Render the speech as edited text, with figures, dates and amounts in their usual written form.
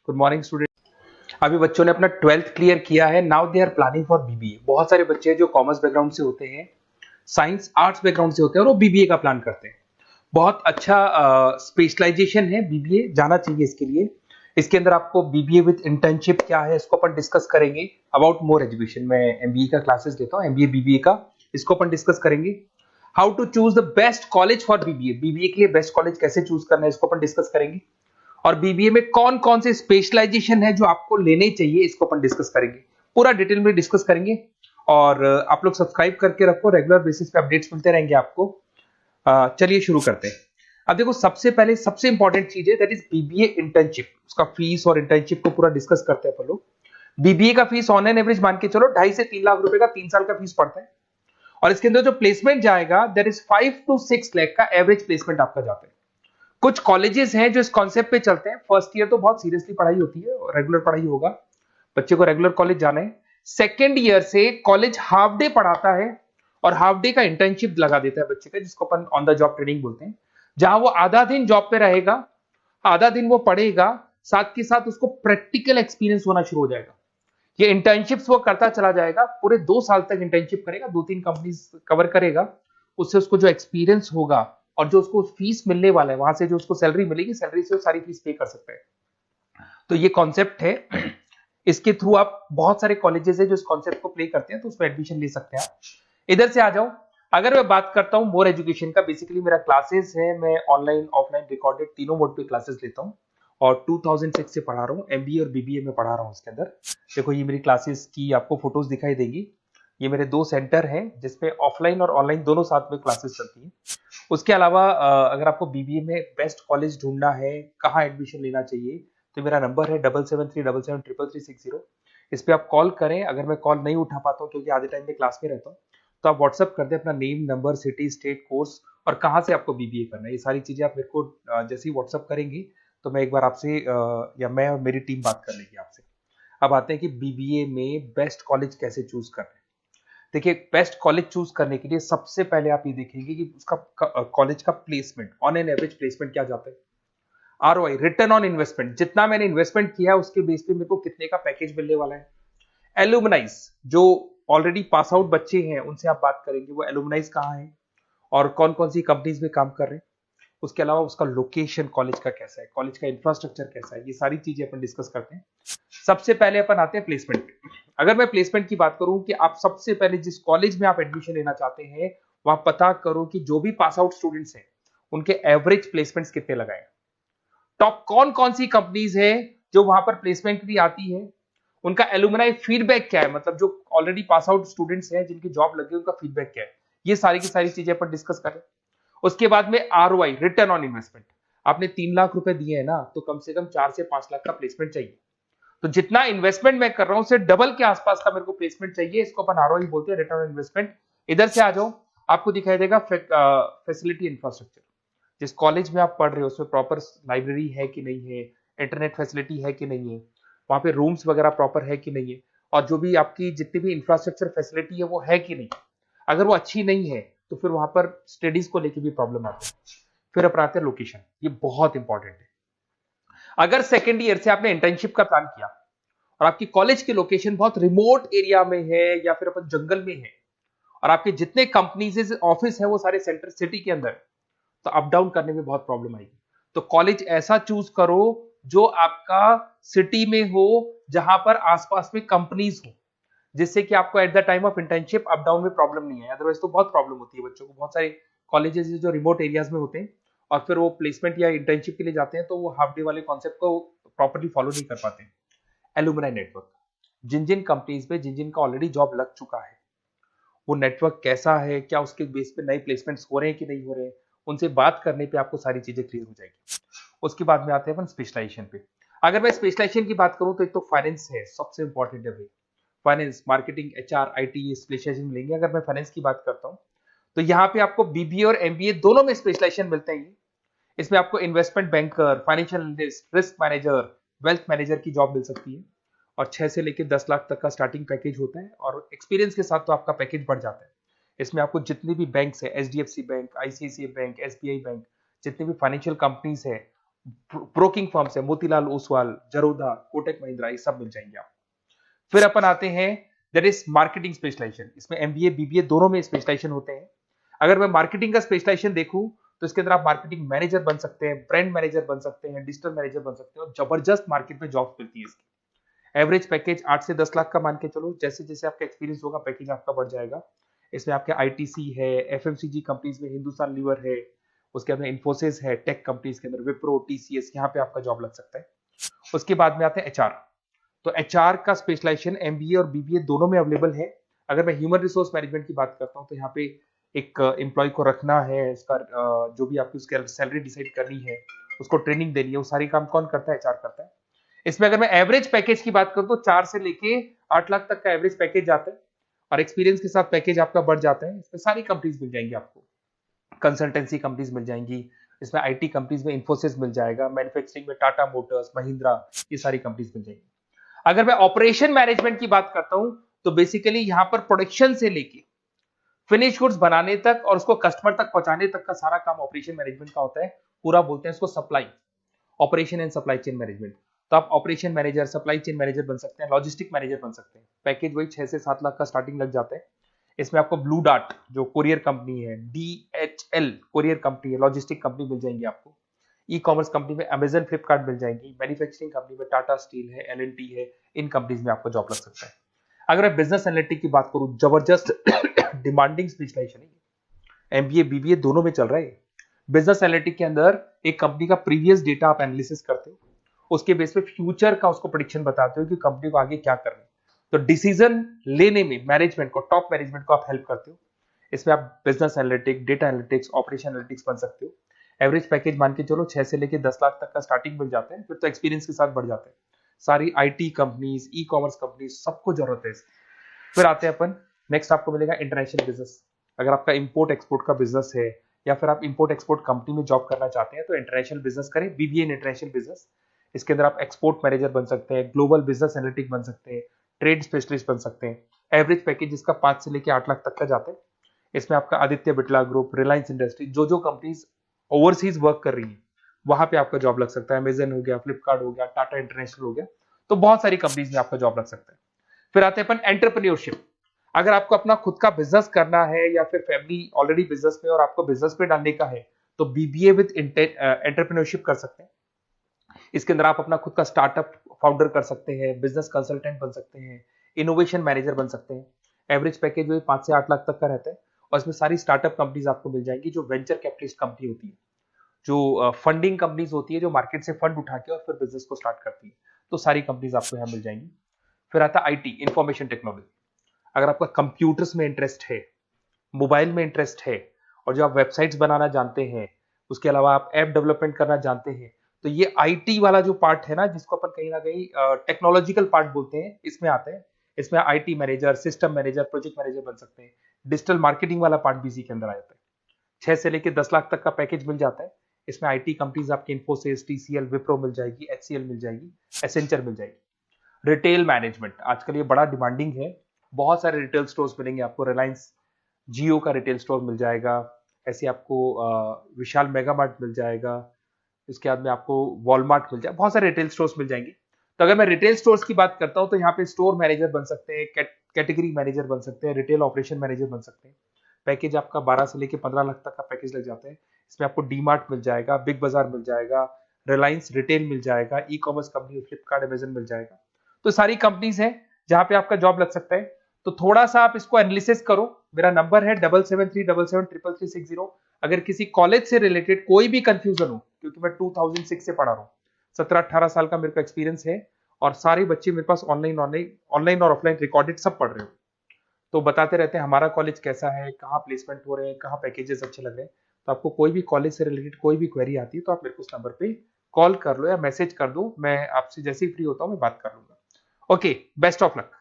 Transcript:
Good morning student. अभी बच्चों ने अपना 12th क्लियर किया है। Now they are planning for BBA. बहुत सारे बच्चे हैं जो कॉमर्स बैकग्राउंड से होते हैं, साइंस आर्ट्स बैकग्राउंड से होते हैं और वो बीबीए का प्लान करते हैं। बहुत अच्छा स्पेशलाइजेशन है, बीबीए जाना चाहिए इसके लिए। इसके अंदर आपको बीबीए विद इंटर्नशिप क्या है इसको अपन डिस्कस करेंगे। अबाउट मोर एजुकेशन, मैं एमबीए का क्लासेस लेता हूँ, एमबीए बीबीए का, इसको अपन डिस्कस करेंगे। How to choose the best college for BBA, BBA के लिए बेस्ट कॉलेज कैसे चूज करना है इसको अपन डिस्कस करेंगे। और बीबीए में कौन कौन से स्पेशलाइजेशन है जो आपको लेने चाहिए इसको अपन डिस्कस करेंगे, पूरा डिटेल में डिस्कस करेंगे। और आप लोग सब्सक्राइब करके रखो, रेगुलर बेसिस पे अपडेट्स मिलते रहेंगे आपको। चलिए शुरू करते हैं। अब देखो, सबसे पहले सबसे इंपॉर्टेंट चीज है दैट इज बीबीए इंटर्नशिप। उसका फीस और इंटर्नशिप को पूरा डिस्कस करते हैं अपन लोग। बीबीए का फीस ऑन एन एवरेज मान के चलो 2.5 से 3 लाख रुपए का 3 साल का फीस पड़ता है। और इसके अंदर जो प्लेसमेंट जाएगा दैट इज 5 to 6 लाख का एवरेज प्लेसमेंट आपका जाता है। कुछ कॉलेजेस हैं जो इस कॉन्सेप्ट पे चलते हैं। फर्स्ट ईयर तो बहुत सीरियसली पढ़ाई होती है, रेगुलर पढ़ाई होगा, बच्चे को रेगुलर कॉलेज जाना है। सेकेंड ईयर से कॉलेज हाफ डे पढ़ाता है और हाफ डे का इंटर्नशिप लगा देता है बच्चे का, जिसको अपन ऑन द जॉब ट्रेनिंग बोलते हैं, जहां वो आधा दिन जॉब पे रहेगा, आधा दिन वो पढ़ेगा, साथ के साथ उसको प्रैक्टिकल एक्सपीरियंस होना शुरू हो जाएगा। ये इंटर्नशिप्स वो करता चला जाएगा, पूरे 2 साल तक इंटर्नशिप करेगा, 2-3 कंपनीज कवर करेगा। उससे उसको जो एक्सपीरियंस होगा और जो उसको फीस मिलने वाला है, वहां से जो उसको सैलरी मिलेगी, सैलरी से वो सारी फीस पे कर सकता है। तो ये कॉन्सेप्ट है, इसके थ्रू आप बहुत सारे कॉलेजेस है जो इस कॉन्सेप्ट को प्ले करते हैं, तो उसमें एडमिशन ले सकते हैं आप। इधर से आ जाओ। अगर मैं बात करता हूं मोर एजुकेशन का, बेसिकली मेरा क्लासेस है, मैं ऑनलाइन ऑफलाइन रिकॉर्डेड तीनों मोड पे क्लासेस लेता हूं और 2006 से पढ़ा रहा हूं। एमबीए और बीबीए में पढ़ा रहा हूं। इसके अंदर देखो, ये मेरी क्लासेस की आपको फोटोज दिखाई देगी। ये मेरे 2 सेंटर हैं जिसपे ऑफलाइन और ऑनलाइन दोनों साथ में क्लासेस चलती हैं। उसके अलावा अगर आपको बीबीए में बेस्ट कॉलेज ढूंढना है, कहाँ एडमिशन लेना चाहिए, तो मेरा नंबर है 7737733360। इस पे आप कॉल करें। अगर मैं कॉल नहीं उठा पाता हूँ क्योंकि आधे टाइम में क्लास में रहता हूँ, तो आप व्हाट्सअप कर दें अपना name, number, city, state, course और कहाँ से आपको बीबीए करना है। ये सारी चीजें आप मेरे को जैसे ही व्हाट्सअप करेंगे तो मैं एक बार आपसे या मैं और मेरी टीम बात कर लेगी आपसे। अब आते हैं कि बीबीए में बेस्ट कॉलेज कैसे चूज करना है। देखिए, बेस्ट कॉलेज चूज करने के लिए सबसे पहले आप ये देखेंगे कि उसका कॉलेज का placement, on an average placement क्या जाता है। आरओआई, रिटर्न ऑन इन्वेस्टमेंट, जितना मैंने इन्वेस्टमेंट किया है उसके बेस पे मेरे को कितने का पैकेज मिलने वाला है। एलुमनाइज, जो ऑलरेडी पास आउट बच्चे हैं उनसे आप बात करेंगे, वो एलुमनाइज कहाँ है और कौन कौन सी कंपनीज में काम कर रहे हैं। उसके अलावा उसका लोकेशन कॉलेज का कैसा है, कॉलेज का इंफ्रास्ट्रक्चर कैसा है, ये सारी चीजें अपन डिस्कस करते हैं। सबसे पहले अपन आते हैं प्लेसमेंट पे। अगर मैं प्लेसमेंट की बात करूं कि आप सबसे पहले जिस कॉलेज में आप एडमिशन लेना चाहते हैं, वहां पता करो कि जो भी पास आउट स्टूडेंट्स हैं उनके एवरेज प्लेसमेंट्स कितने लगाए। टॉप कौन कौन सी कंपनीज है जो वहां पर प्लेसमेंट भी आती है, उनका एलुमनाई फीडबैक क्या है, मतलब जो ऑलरेडी पास आउट स्टूडेंट्स हैं जिनकी जॉब लगी उनका फीडबैक क्या है। ये सारी की सारी चीजें अपन डिस्कस करें। उसके बाद में आरओआई, रिटर्न ऑन इन्वेस्टमेंट। आपने 3 लाख रुपए दिए हैं ना, तो कम से कम 4 से 5 लाख का प्लेसमेंट चाहिए। तो जितना इन्वेस्टमेंट मैं कर रहा हूं उससे डबल के आसपास का मेरे को प्लेसमेंट चाहिए। इसको अपन आरओआई बोलते हैं, रिटर्न ऑन इन्वेस्टमेंट। इधर से आ जाओ, आपको दिखाई देगा फैसिलिटी इंफ्रास्ट्रक्चर। जिस कॉलेज में आप पढ़ रहे हो उसमें प्रॉपर लाइब्रेरी है कि नहीं है, इंटरनेट फैसिलिटी है कि नहीं है, वहां पे रूम्स वगैरह प्रॉपर है कि नहीं है, और जो भी आपकी जितनी भी इंफ्रास्ट्रक्चर फैसिलिटी है वो है कि नहीं। अगर वो अच्छी नहीं है तो फिर वहां पर स्टडीज को लेके भी प्रॉब्लम आती है। फिर अपनाते हैं लोकेशन, ये बहुत इंपॉर्टेंट है। अगर सेकेंड ईयर से आपने इंटर्नशिप का प्लान किया और आपकी कॉलेज की लोकेशन बहुत रिमोट एरिया में है या फिर अपन जंगल में है और आपके जितने कंपनीज ऑफिस है वो सारे सेंटर सिटी के अंदर, तो अप डाउन करने में बहुत प्रॉब्लम आएगी। तो कॉलेज ऐसा चूज करो जो आपका सिटी में हो, जहां पर आसपास में कंपनीज हो, जिससे कि आपको at the time of internship up down में प्रॉब्लम नहीं है। अदरवाइज तो बहुत प्रॉब्लम होती है बच्चों को। बहुत सारे कॉलेजेस जो रिमोट एरियाज में होते हैं और फिर वो प्लेसमेंट या इंटर्नशिप के लिए जाते हैं तो वो हाफ डे वाले कॉन्सेप्ट को प्रॉपरली फॉलो नहीं कर पाते। एलुमनाई नेटवर्क, जिन जिन कंपनीज में जिन जिन का ऑलरेडी जॉब लग चुका है, वो नेटवर्क कैसा है, क्या उसके बेस पे नए प्लेसमेंट्स हो रहे हैं कि नहीं हो रहे हैं, उनसे बात करने पे आपको सारी चीजें क्लियर हो जाएगी। उसके बाद में आते हैं अपन स्पेशलाइजेशन पे। अगर मैं स्पेशलाइजेशन की बात करूं तो एक तो फाइनेंस है, सबसे इंपॉर्टेंट है भाई। Finance, marketing, HR, IT specialisation मिलेंगे। अगर मैं फाइनेंस की बात करता हूं तो यहाँ पे आपको बीबीए और एमबीए दोनों में स्पेशलाइजेशन मिलते हैं। इसमें आपको investment banker, financial analyst, risk manager, wealth manager की जॉब मिल सकती है और 6 से लेकर 10 लाख तक का स्टार्टिंग पैकेज होता है और एक्सपीरियंस के साथ तो आपका पैकेज बढ़ जाता है। इसमें आपको जितनी भी बैंक्स है, HDFC bank, ICICI bank, SBI bank, जितनी भी फाइनेंशियल कंपनीज है, ब्रोकिंग फर्म्स है, मोतीलाल ओसवाल, जरोधा, कोटक महिंद्रा, ये सब मिल जाएंगे आप। फिर अपन आते हैं दैट इज मार्केटिंग स्पेशलाइजेशन। इसमें एमबीए बीबीए दोनों में स्पेशलाइजेशन होते हैं। अगर मैं मार्केटिंग का स्पेशलाइजेशन देखूं तो इसके अंदर आप मार्केटिंग मैनेजर बन सकते हैं, ब्रांड मैनेजर बन सकते हैं, डिजिटल मैनेजर बन सकते हैं, और जबरदस्त मार्केट में जॉब मिलती है इसकी। एवरेज पैकेज 8 से 10 लाख का मान के चलो, जैसे जैसे आपका एक्सपीरियंस होगा पैकेज आपका बढ़ जाएगा। इसमें आपके आईटीसी है, एफएमसीजी कंपनीज में हिंदुस्तान लीवर है, उसके अंदर इन्फोसिस है, टेक कंपनीज के अंदर विप्रो, टीसीएस, यहाँ पे आपका जॉब लग सकता है। उसके बाद में आते हैं एचआर। तो एचआर का स्पेशलाइजेशन एमबीए और बीबीए दोनों में अवेलेबल है। अगर मैं ह्यूमन रिसोर्स मैनेजमेंट की बात करता हूँ तो यहाँ पे एक एम्प्लॉय को रखना है, उसका जो भी आपकी उसकी सैलरी डिसाइड करनी है, उसको ट्रेनिंग देनी है, वो सारी काम कौन करता है? एचआर करता है। इसमें अगर मैं एवरेज पैकेज की बात करूं तो 4 से लेके 8 लाख तक का एवरेज पैकेज जाता है, और एक्सपीरियंस के साथ पैकेज आपका बढ़ जाता है। इसमें सारी कंपनीज मिल जाएंगी आपको, कंसल्टेंसी कंपनीज मिल जाएंगी, इसमें आईटी कंपनीज में इन्फोसिस मिल जाएगा, मैन्युफैक्चरिंग में टाटा मोटर्स, महिंद्रा, ये सारी कंपनीज मिल जाएंगी। अगर मैं ऑपरेशन मैनेजमेंट की बात करता हूं तो बेसिकली यहां पर प्रोडक्शन से लेके फिनिश गुड्स बनाने तक और उसको कस्टमर तक पहुंचाने तक का सारा काम ऑपरेशन मैनेजमेंट का होता है। पूरा बोलते हैं इसको supply, operation and supply chain management. तो आप operation manager, supply chain manager बन सकते हैं, लॉजिस्टिक मैनेजर बन सकते हैं। पैकेज वही 6 से 7 लाख का स्टार्टिंग लग जाता है। इसमें आपको ब्लू डार्ट जो कोरियर कंपनी है, डीएचएल कोरियर कंपनी है, लॉजिस्टिक कंपनी मिल जाएंगी आपको। ई कॉमर्स कंपनी में अमेजन, फ्लिपकार्ट मिल जाएंगी। मैन्युफैक्चरिंग कंपनी में टाटा स्टील है, एलएनटी है, इन कंपनीज में आपको जॉब लग सकता है। अगर मैं बिजनेस एनालिटिक की बात करूं, जबरदस्त डिमांडिंग स्पेशलाइजेशन है, एमबीए बीबीए दोनों में चल रहा है। बिजनेस एनालिटिक के अंदर एक कंपनी का प्रीवियस डेटा आप एनालिसिस करते हो, उसके बेस पे फ्यूचर का उसको प्रेडिक्शन बताते हो कि कंपनी को आगे क्या करना है। तो डिसीजन लेने में मैनेजमेंट को, टॉप मैनेजमेंट को आप हेल्प करते हो। इसमें आप business analytic, data analytics, operation analytics बन सकते हो। एवरेज पैकेज मान के चलो 6 से लेके 10 लाख तक का स्टार्टिंग मिल जाता है, फिर तो एक्सपीरियंस के साथ बढ़ जाते हैं। सारी IT companies, e commerce companies, सबको जरूरत है इसकी। फिर आते हैं अपन, नेक्स्ट आपको मिलेगा इंटरनेशनल बिजनेस। अगर आपका इंपोर्ट एक्सपोर्ट का बिजनेस है या फिर आप इंपोर्ट एक्सपोर्ट कंपनी में जॉब करना चाहते हैं तो इंटरनेशनल बिजनेस करें, बीबीए इन इंटरनेशनल बिजनेस। इसके अंदर आप एक्सपोर्ट मैनेजर बन सकते हैं, ग्लोबल बिजनेस एनालिटिक बन सकते हैं, ट्रेड स्पेशलिस्ट बन सकते हैं। एवरेज पैकेज इसका 5 से लेकर 8 लाख तक का जाता है। इसमें आपका आदित्य बिरला ग्रुप, रिलायंस इंडस्ट्री, जो कंपनीज ओवरसीज वर्क कर रही है वहां पे आपका जॉब लग सकता है। अमेजन हो गया, फ्लिपकार्ट हो गया, टाटा इंटरनेशनल हो गया, तो बहुत सारी कंपनीज में आपका जॉब लग सकता है। फिर आते हैं अपन एंटरप्रेन्योरशिप। अगर आपको अपना खुद का बिजनेस करना है या फिर फैमिली ऑलरेडी बिजनेस में और आपको बिजनेस पे डालने का है तो बीबीए विद एंटरप्रेन्योरशिप कर सकते हैं। इसके अंदर आप अपना खुद का स्टार्टअप फाउंडर कर सकते हैं, बिजनेस कंसल्टेंट बन सकते हैं, इनोवेशन मैनेजर बन सकते हैं। एवरेज पैकेज वही 5 से 8 लाख तक का रहता है, और इसमें सारी स्टार्टअप कंपनीज आपको मिल जाएंगी जो वेंचर कैपिटलिस्ट कंपनी होती है, जो फंडिंग कंपनीज होती है, जो मार्केट से फंड उठा के और फिर बिजनेस को स्टार्ट करती है। तो सारी कंपनीज आपको यहाँ मिल जाएंगी। फिर आता है आईटी, इंफॉर्मेशन टेक्नोलॉजी। अगर आपका कंप्यूटर्स में इंटरेस्ट है, मोबाइल में इंटरेस्ट है, और जो आप वेबसाइट्स बनाना जानते हैं, उसके अलावा आप ऐप डेवलपमेंट करना जानते हैं, तो ये आईटी वाला जो पार्ट है ना, जिसको अपन कहीं ना कहीं टेक्नोलॉजिकल पार्ट बोलते हैं, इसमें आता है। इसमें IT manager, system manager, project manager बन सकते हैं। डिजिटल मार्केटिंग वाला पार्ट भी इसी के अंदर आ जाता है। 6 से लेकर 10 लाख तक का पैकेज मिल जाता है। इसमें आईटी कंपनीज आपकी इन्फोसिस, टीसीएल, विप्रो मिल जाएगी, एचसीएल मिल जाएगी, एसेंचर मिल जाएगी। रिटेल मैनेजमेंट आजकल ये बड़ा डिमांडिंग है। बहुत सारे रिटेल स्टोर्स मिलेंगे आपको। रिलायंस जियो का रिटेल स्टोर मिल जाएगा, ऐसे आपको विशाल मेगा मार्ट मिल जाएगा, इसके बाद में आपको वॉलमार्ट मिल जाएगा, बहुत सारे रिटेल स्टोर्स मिल जाएंगे। तो अगर मैं रिटेल स्टोर्स की बात करता हूं तो यहाँ पे स्टोर मैनेजर बन सकते हैं, कैटेगरी मैनेजर बन सकते हैं, रिटेल ऑपरेशन मैनेजर बन सकते हैं। पैकेज आपका 12 से लेकर 15 लाख तक का पैकेज लग जाता है। इसमें आपको डी मार्ट मिल जाएगा, बिग बाजार मिल जाएगा, रिलायंस रिटेल मिल जाएगा, e commerce company Flipkart, Amazon मिल जाएगा। तो सारी कंपनीज है जहां पे आपका जॉब लग सकता है। तो थोड़ा सा आप इसको एनालिसिस करो। मेरा नंबर है 7737733360। अगर किसी कॉलेज से रिलेटेड कोई भी कंफ्यूजन हो, क्योंकि मैं 2006 से पढ़ा रहा हूँ, 17-18 साल का मेरे को एक्सपीरियंस है, और सारे बच्चे मेरे पास ऑनलाइन और ऑफलाइन रिकॉर्डेड सब पढ़ रहे हो, तो बताते रहते हैं हमारा कॉलेज कैसा है, कहाँ प्लेसमेंट हो रहे हैं, कहाँ पैकेजेस अच्छे लग रहे हैं। तो आपको कोई भी कॉलेज से रिलेटेड कोई भी क्वेरी आती है तो आप मेरे को उस नंबर पे कॉल कर लो या मैसेज कर दो, मैं आपसे जैसे ही फ्री होता हूँ मैं बात कर लूंगा। Okay, best of luck.